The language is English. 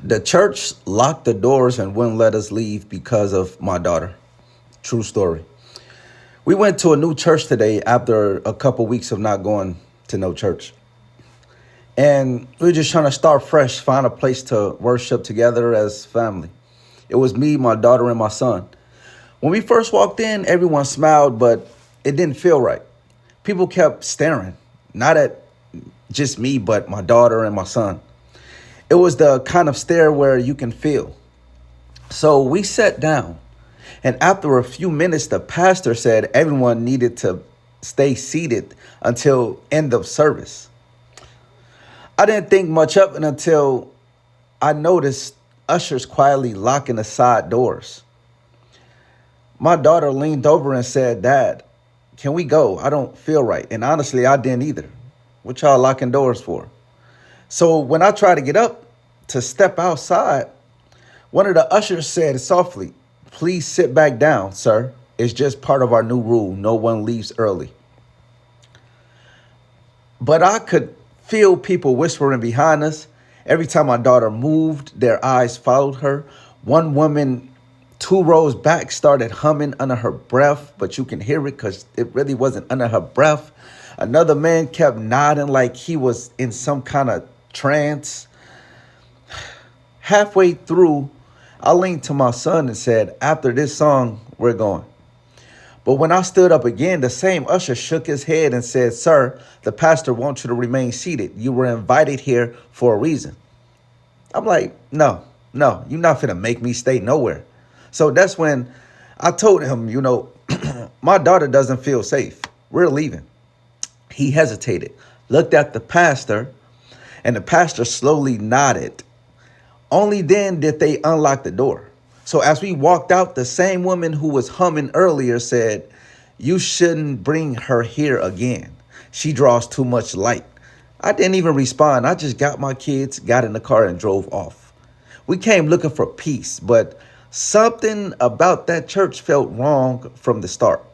The church locked the doors and wouldn't let us leave because of my daughter. True story. We went to a new church today after a couple weeks of not going to no church. And we were just trying to start fresh, find a place to worship together as family. It was me, my daughter, and my son. When we first walked in, everyone smiled, but it didn't feel right. People kept staring, not at just me, but my daughter and my son. It was the kind of stare where you can feel. So we sat down, and after a few minutes, the pastor said everyone needed to stay seated until end of service. I didn't think much of it until I noticed ushers quietly locking the side doors. My daughter leaned over and said, "Dad, can we go? I don't feel right." And honestly, I didn't either. What y'all locking doors for? So when I tried to get up to step outside, one of the ushers said softly, "Please sit back down, sir. It's just part of our new rule. No one leaves early." But I could feel people whispering behind us. Every time my daughter moved, their eyes followed her. One woman, two rows back, started humming under her breath, but you can hear it because it really wasn't under her breath. Another man kept nodding like he was in some kind of trance. Halfway through, I leaned to my son and said, "After this song, we're going." But when I stood up again, the same usher shook his head and said, "Sir, the pastor wants you to remain seated. You were invited here for a reason." I'm like, no, you're not finna make me stay nowhere. So that's when I told him, my daughter doesn't feel safe. We're leaving. He hesitated, looked at the pastor, and the pastor slowly nodded. Only then did they unlock the door. So as we walked out, the same woman who was humming earlier said, "You shouldn't bring her here again. She draws too much light." I didn't even respond. I just got my kids, got in the car, and drove off. We came looking for peace, but something about that church felt wrong from the start.